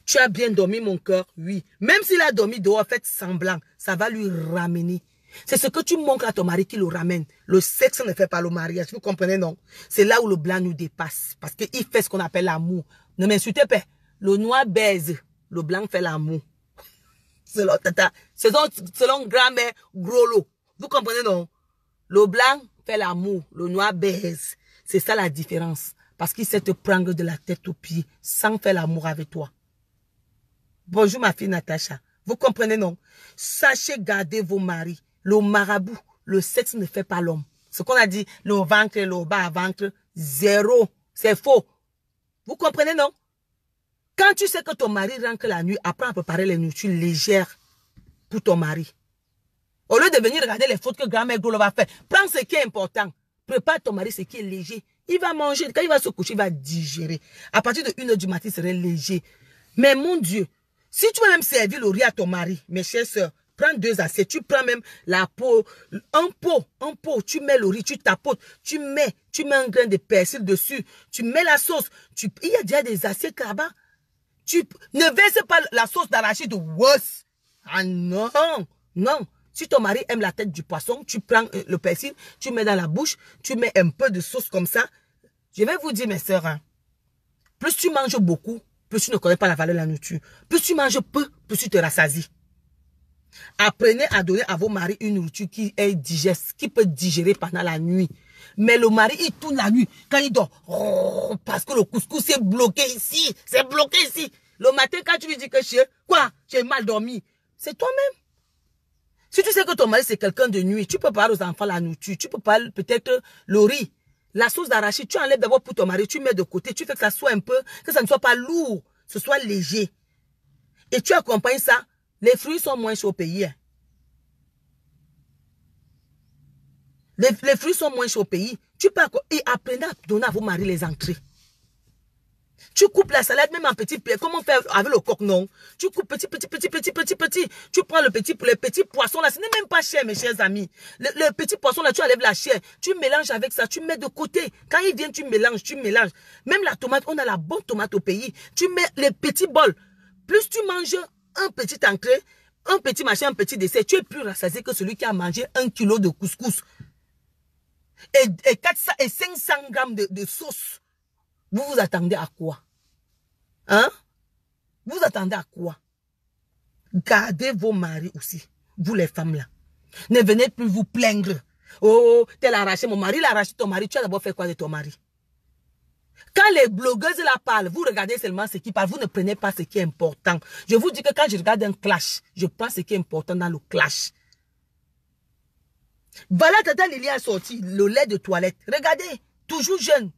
Tu as bien dormi, mon cœur? Oui. Même s'il a dormi dehors, faites semblant. Ça va lui ramener. C'est ce que tu montres à ton mari qui le ramène. Le sexe ne fait pas le mariage. Vous comprenez, non? C'est là où le blanc nous dépasse. Parce qu'il fait ce qu'on appelle l'amour. Ne m'insultez pas. Le noir baise. Le blanc fait l'amour. Selon grand-mère Grolo. Vous comprenez, non? Le blanc fait l'amour. Le noir baise. C'est ça la différence. Parce qu'il sait te prendre de la tête aux pieds sans faire l'amour avec toi. Bonjour ma fille Natacha. Vous comprenez, non? Sachez garder vos maris. Le marabout, le sexe ne fait pas l'homme. Ce qu'on a dit, le ventre, le bas ventre, zéro. C'est faux. Vous comprenez, non? Quand tu sais que ton mari rentre la nuit, apprends à préparer les nourritures légères pour ton mari. Au lieu de venir regarder les fautes que grand-mère Golo va faire, prends ce qui est important. Prépare ton mari ce qui est léger. Il va manger. Quand il va se coucher, il va digérer. À partir de 1 h du matin, il serait léger. Mais mon Dieu, si tu veux même servir le riz à ton mari, mes chères sœurs, prends 2 assiettes, tu prends même la peau, un pot, tu mets le riz, tu tapotes, tu mets un grain de persil dessus, tu mets la sauce, il y a déjà des assiettes là-bas. Tu ne verses pas la sauce d'arachide de Woss. Ah non, non. Si ton mari aime la tête du poisson, tu prends le persil, tu mets dans la bouche, tu mets un peu de sauce comme ça. Je vais vous dire, mes sœurs, hein, plus tu manges beaucoup, plus tu ne connais pas la valeur de la nourriture. Plus tu manges peu, plus tu te rassasies. Apprenez à donner à vos maris une nourriture qui est digeste, qui peut digérer pendant la nuit. Mais le mari, il tourne la nuit quand il dort. Oh, parce que le couscous est bloqué ici. C'est bloqué ici. Le matin, quand tu lui dis que j'ai mal dormi, c'est toi-même. Si tu sais que ton mari, c'est quelqu'un de nuit, tu peux parler aux enfants la nourriture. Tu peux parler peut-être le riz. La sauce d'arachide, tu enlèves d'abord pour ton mari, tu mets de côté. Tu fais que ça soit un peu, que ça ne soit pas lourd, que ce soit léger. Et tu accompagnes ça. Les fruits sont moins chers au pays. Les fruits sont moins chers au pays. Tu peux et apprenez à donner à vos maris les entrées. Tu coupes la salade même en petits pieds. Comment faire avec le coq, non? Tu coupes petit. Tu prends les petits poissons là. Ce n'est même pas cher, mes chers amis. Le petit poisson là, tu enlèves la chair. Tu mélanges avec ça. Tu mets de côté. Quand il vient, tu mélanges. Même la tomate, on a la bonne tomate au pays. Tu mets les petits bols. Plus tu manges un petit entrée, un petit machin, un petit dessert, tu es plus rassasié que celui qui a mangé 1 kilo de couscous. Et 400 et 500 grammes de sauce. Vous vous attendez à quoi? Hein? Vous attendez à quoi? Gardez vos maris aussi. Vous les femmes là. Ne venez plus vous plaindre. Oh, t'as arraché mon mari, il a arraché ton mari. Tu as d'abord fait quoi de ton mari? Quand les blogueuses là parlent, vous regardez seulement ce qui parle. Vous ne prenez pas ce qui est important. Je vous dis que quand je regarde un clash, je prends ce qui est important dans le clash. Voilà, Tata Lily a sorti le lait de toilette. Regardez, toujours jeune.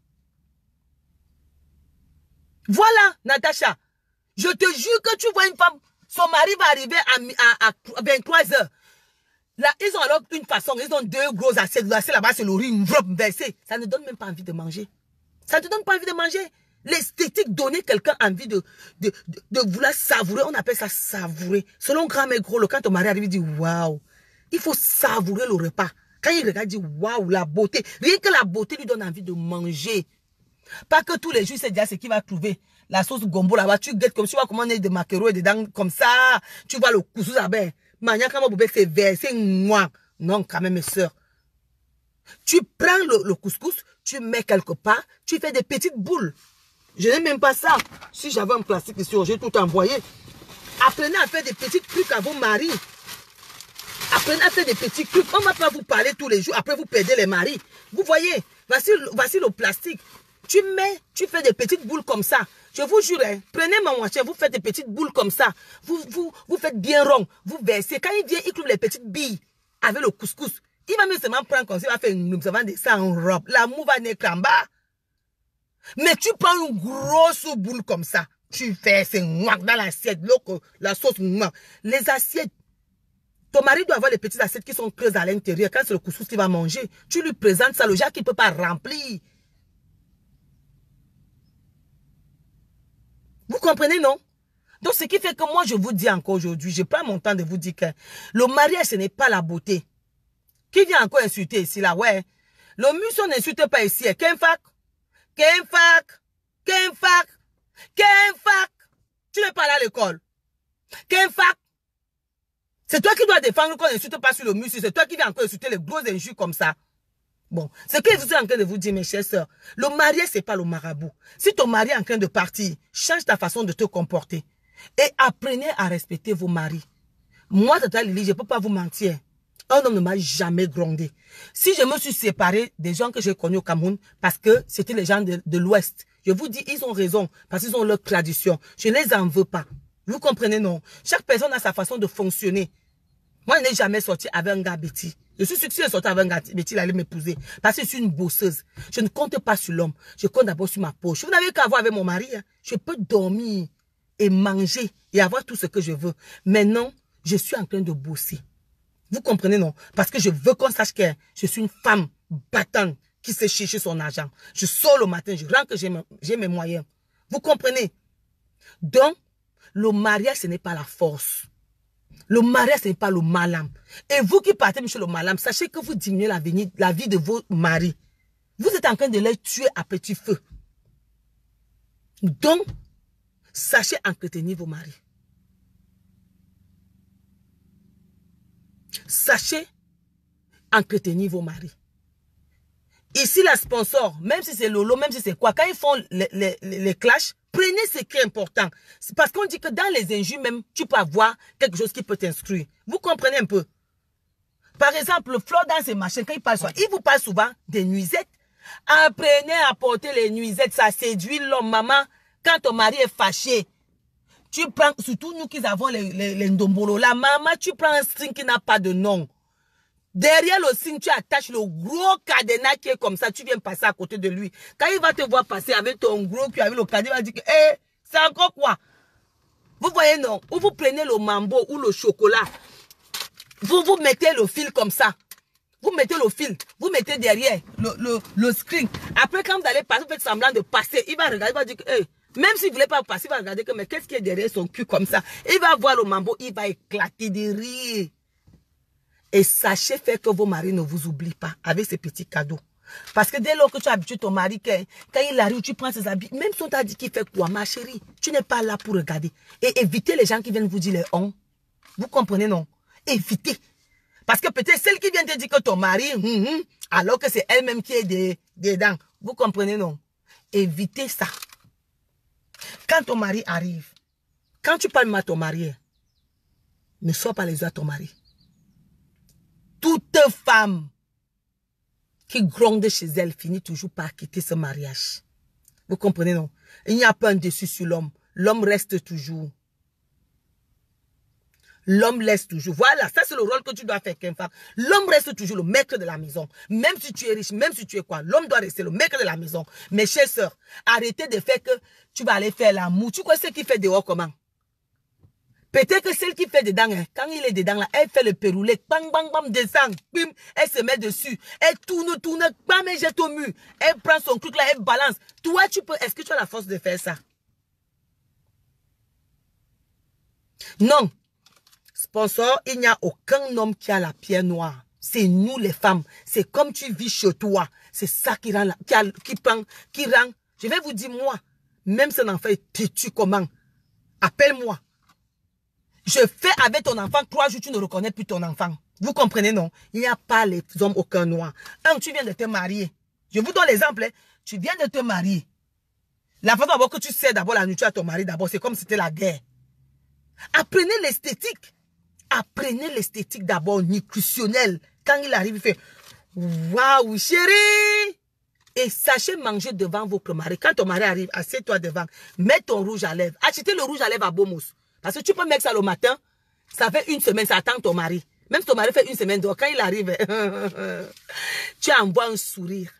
Voilà, Natacha. Je te jure que tu vois une femme, son mari va arriver à 23 h. Là, ils ont alors une façon, ils ont 2 gros assiettes. Là-bas, c'est le riz versé. Ça ne donne même pas envie de manger. Ça ne te donne pas envie de manger. L'esthétique, donner quelqu'un envie de vouloir savourer, on appelle ça savourer. Selon grand-mère Gros, quand ton mari arrive, il dit waouh. Il faut savourer le repas. Quand il regarde, il dit waouh, la beauté. Rien que la beauté lui donne envie de manger. Pas que tous les jours, c'est déjà ce qu'il va trouver. La sauce gombo là-bas, tu guettes comme tu vois comment on est des maquereaux et dedans, comme ça. Tu vois le couscous là-bas. Mania, comment vous c'est versé, moi. Non, quand même, mes soeurs. Tu prends le couscous, tu mets quelque part, tu fais des petites boules. Je n'ai même pas ça. Si j'avais un plastique ici, j'ai tout envoyé. Apprenez à faire des petits trucs à vos maris. Apprenez à faire des petits trucs. On ne va pas vous parler tous les jours. Après, vous perdez les maris. Vous voyez, voici le plastique. Tu fais des petites boules comme ça. Je vous jure, hein, prenez ma moitié, vous faites des petites boules comme ça. Vous faites bien rond. Vous versez. Quand il vient, il trouve les petites billes avec le couscous. Il va même seulement prendre comme ça, il va faire ça en robe. L'amour va naître en bas. Mais tu prends une grosse boule comme ça. Tu fais, c'est dans l'assiette. La sauce, les assiettes. Ton mari doit avoir les petites assiettes qui sont creuses à l'intérieur. Quand c'est le couscous qu'il va manger, tu lui présentes ça. Le genre qui ne peut pas remplir. Vous comprenez, non? Donc, ce qui fait que moi, je vous dis encore aujourd'hui, je prends mon temps de vous dire que le mariage, ce n'est pas la beauté. Qui vient encore insulter ici, là? Ouais. Le mus, on n'insulte pas ici. Kenfak. Tu n'es pas là à l'école. Kenfak. C'est toi qui dois défendre qu'on n'insulte pas sur le mus. C'est toi qui viens encore insulter les gros injures comme ça. Bon, ce que je suis en train de vous dire, mes chères sœurs, le mariage, ce n'est pas le marabout. Si ton mari est en train de partir, change ta façon de te comporter. Et apprenez à respecter vos maris. Moi, Tata Lily, je ne peux pas vous mentir. Un homme ne m'a jamais grondé. Si je me suis séparée des gens que j'ai connus au Cameroun, parce que c'était les gens de l'Ouest, je vous dis, ils ont raison, parce qu'ils ont leur tradition. Je ne les en veux pas. Vous comprenez, non? Chaque personne a sa façon de fonctionner. Moi, je n'ai jamais sorti avec un gars bêtis. Je suis sûr que si je sortais avec un gars bêtis, il allait m'épouser. Parce que je suis une bosseuse. Je ne compte pas sur l'homme. Je compte d'abord sur ma poche. Vous n'avez qu'à voir avec mon mari. Hein. Je peux dormir et manger et avoir tout ce que je veux. Maintenant, je suis en train de bosser. Vous comprenez, non? Parce que je veux qu'on sache que je suis une femme battante qui sait chercher son argent. Je sors le matin, je rentre que j'ai mes moyens. Vous comprenez? Donc, Le mariage, ce n'est pas la force. Le mariage, ce n'est pas le malam. Et vous qui partez, monsieur le malam, sachez que vous diminuez la vie de vos maris. Vous êtes en train de les tuer à petit feu. Donc, sachez entretenir vos maris. Sachez entretenir vos maris. Ici, la sponsor, même si c'est Lolo, même si c'est quoi, quand ils font les clashs, prenez ce qui est important. Parce qu'on dit que dans les injures même, tu peux avoir quelque chose qui peut t'inscrire. Vous comprenez un peu? Par exemple, le Flo dans ses machins, quand il parle souvent, il vous parle souvent des nuisettes. Apprenez à porter les nuisettes, ça séduit l'homme. Maman, quand ton mari est fâché, tu prends, surtout nous qui avons les ndombolo, la maman, tu prends un string qui n'a pas de nom. Derrière le signe, tu attaches le gros cadenas qui est comme ça. Tu viens passer à côté de lui. Quand il va te voir passer avec ton gros cul, avec le cadenas, il va dire que, hey, c'est encore quoi? Vous voyez, non? Ou vous prenez le mambo ou le chocolat. Vous mettez le fil comme ça. Vous mettez le fil. Vous mettez derrière le screen. Après, quand vous allez passer, vous faites semblant de passer. Il va regarder, il va dire que, hey, même s'il ne voulait pas passer, il va regarder que, mais qu'est-ce qui est derrière son cul comme ça? Il va voir le mambo, il va éclater de rire. Et sachez faire que vos maris ne vous oublient pas avec ces petits cadeaux. Parce que dès lors que tu habitues ton mari, quand il arrive, tu prends ses habits, même si on t'a dit qu'il fait quoi, ma chérie, tu n'es pas là pour regarder. Et évitez les gens qui viennent vous dire les on. Vous comprenez, non? Évitez. Parce que peut-être celle qui vient te dire que ton mari, alors que c'est elle-même qui est dedans. Vous comprenez, non? Évitez ça. Quand ton mari arrive, quand tu parles mal à ton mari, ne sois pas les yeux à ton mari. Toute femme qui gronde chez elle finit toujours par quitter ce mariage. Vous comprenez, non? Il n'y a pas un dessus sur l'homme. L'homme reste toujours. L'homme laisse toujours. Voilà, ça c'est le rôle que tu dois faire qu'une femme. L'homme reste toujours le maître de la maison. Même si tu es riche, même si tu es quoi, l'homme doit rester le maître de la maison. Mes chères sœurs, arrêtez de faire que tu vas aller faire l'amour. Tu vois ce qu'il fait dehors comment? Peut-être que celle qui fait dedans, hein, quand il est dedans, là, elle fait le péroulé, bang, bang, bang, descend, bim, elle se met dessus, elle tourne, bam, elle jette au mur, elle prend son truc là, elle balance. Toi, tu peux, est-ce que tu as la force de faire ça? Non. Sponsor, il n'y a aucun homme qui a la pierre noire. C'est nous les femmes. C'est comme tu vis chez toi. C'est ça qui rend, qui rend. Je vais vous dire, moi, même si un enfant est têtu comment, appelle-moi. Je fais avec ton enfant 3 jours, tu ne reconnais plus ton enfant. Vous comprenez, non? Il n'y a pas les hommes aucun noir. Tu viens de te marier. Je vous donne l'exemple. Hein. Tu viens de te marier. La façon d'abord que tu sais d'abord la nourriture à ton mari, d'abord, c'est comme si c'était la guerre. Apprenez l'esthétique. Apprenez l'esthétique d'abord, nutritionnelle. Quand il arrive, il fait waouh, chérie. Et sachez manger devant votre mari. Quand ton mari arrive, assieds-toi devant. Mets ton rouge à lèvres. Achetez le rouge à lèvres à Bomos. Parce que tu peux mettre ça le matin. Ça fait 1 semaine, ça attend ton mari. Même si ton mari fait 1 semaine, donc quand il arrive, tu envoies un sourire.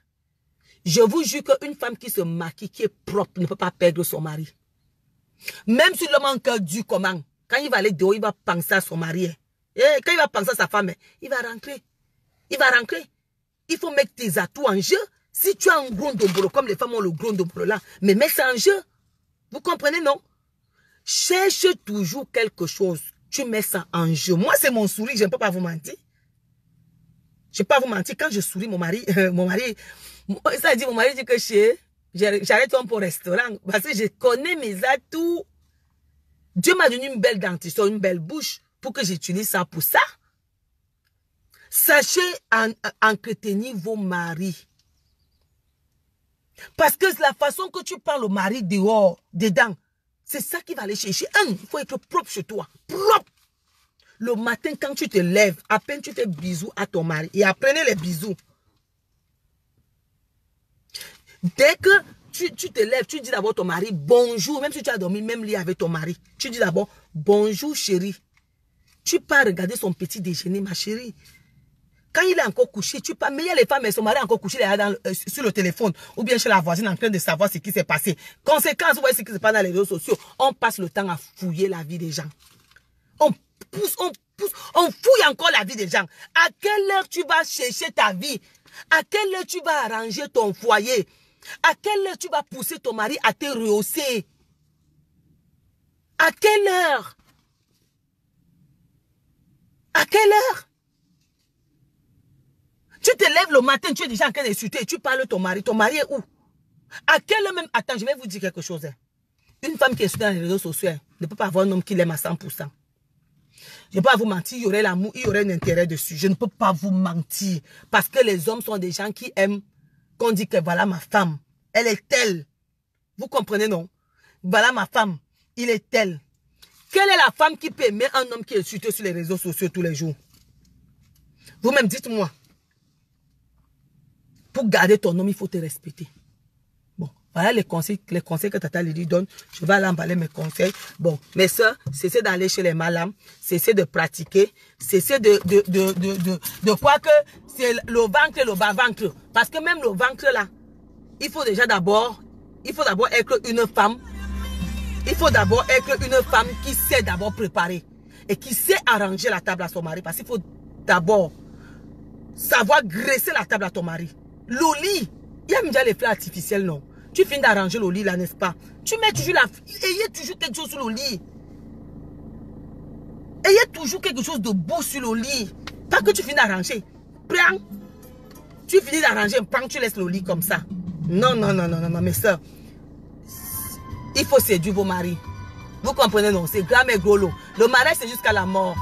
Je vous jure qu'une femme qui se maquille, qui est propre, ne peut pas perdre son mari. Même si l'homme a un cœur dur, comment? Quand il va aller dehors, il va penser à son mari. Et quand il va penser à sa femme, il va rentrer. Il va rentrer. Il faut mettre tes atouts en jeu. Si tu as un gros dombolo, comme les femmes ont le gros dombolo là, mais mets ça en jeu. Vous comprenez, non? Cherche toujours quelque chose. Tu mets ça en jeu. Moi, c'est mon sourire. Je ne peux pas vous mentir. Je ne peux pas vous mentir. Quand je souris, mon mari, ça dit, mon mari dit que j'arrête un peu au restaurant. Parce que je connais mes atouts. Dieu m'a donné une belle dentition, une belle bouche pour que j'utilise ça pour ça. Sachez entretenir vos maris. Parce que la façon que tu parles au mari dehors, dedans, c'est ça qui va aller chercher. Il faut être propre chez toi. Propre. Le matin, quand tu te lèves, à peine tu fais bisous à ton mari. Et apprenez les bisous. Dès que tu te lèves, tu dis d'abord à ton mari bonjour. Même si tu as dormi même lit avec ton mari. Tu dis d'abord bonjour chérie. Tu pars regarder son petit déjeuner, ma chérie. Quand il est encore couché, tu pars. Mais il y a les femmes et son mari encore couché sur le téléphone. Ou bien chez la voisine en train de savoir ce qui s'est passé. Conséquence, vous voyez ce qui se passe dans les réseaux sociaux. On passe le temps à fouiller la vie des gens. On pousse, on fouille encore la vie des gens. À quelle heure tu vas chercher ta vie? À quelle heure tu vas arranger ton foyer? À quelle heure tu vas pousser ton mari à te rehausser? À quelle heure? À quelle heure? Tu te lèves le matin, tu es déjà en train d'insulter et tu parles de ton mari. Ton mari est où? À quelle heure même? Attends, je vais vous dire quelque chose. Une femme qui est dans les réseaux sociaux ne peut pas avoir un homme qui l'aime à 100%. Je ne peux pas vous mentir, il y aurait l'amour, il y aurait un intérêt dessus. Je ne peux pas vous mentir. Parce que les hommes sont des gens qui aiment qu'on dit que voilà ma femme, elle est telle. Vous comprenez, non? Voilà ma femme, il est tel. Quelle est la femme qui peut aimer un homme qui est insulté sur les réseaux sociaux tous les jours? Vous-même, dites-moi. Pour garder ton homme, il faut te respecter. Bon, voilà les conseils que Tata Lily donne. Je vais aller emballer mes conseils. Bon, mes soeurs, cessez d'aller chez les malams. Cessez de pratiquer. Cessez de croire que c'est le ventre et le bas-ventre. Parce que même le ventre là, il faut d'abord être une femme. Il faut d'abord être une femme qui sait d'abord préparer. Et qui sait arranger la table à son mari. Parce qu'il faut d'abord savoir graisser la table à ton mari. Le lit, il y a déjà les fleurs artificielles, non? Tu finis d'arranger le lit là, n'est-ce pas? Tu mets toujours ayez toujours quelque chose sur le lit. Ayez toujours quelque chose de beau sur le lit. Pas que tu finis d'arranger. Prends. Tu finis d'arranger, prends, tu laisses le lit comme ça. Non, non, non, non, non, mes soeurs. Il faut séduire vos maris. Vous comprenez, non? C'est grand mais gros lot. Le mariage, c'est jusqu'à la mort.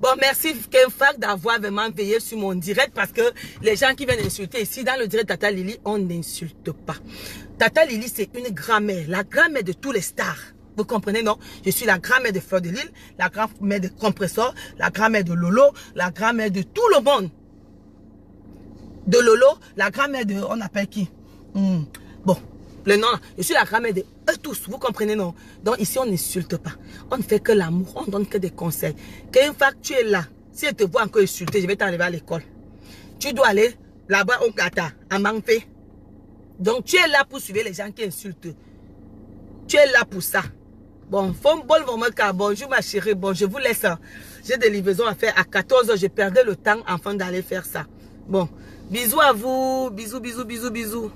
Bon, merci Kenfak d'avoir vraiment veillé sur mon direct parce que les gens qui viennent insulter ici dans le direct Tata Lily, on n'insulte pas. Tata Lily, c'est une grand-mère, la grand-mère de tous les stars. Vous comprenez, non? Je suis la grand-mère de Fleur de Lille, la grand-mère de Compressor, la grand-mère de Lolo, la grand-mère de tout le monde. De Lolo, la grand-mère de... On appelle qui? Bon, le nom, je suis la grand-mère de eux tous. Vous comprenez, non? Donc ici, on n'insulte pas. On ne fait que l'amour, on ne donne que des conseils. Qu'une fois que tu es là, si je te vois encore insulter, je vais t'enlever à l'école. Tu dois aller là-bas au Qatar, à Mangfé. Donc tu es là pour suivre les gens qui insultent. Tu es là pour ça. Bon, bonjour ma chérie, bon, je vous laisse. J'ai des livraisons à faire à 14 h. J'ai perdu le temps afin d'aller faire ça. Bon, bisous à vous. Bisous, bisous, bisous, bisous.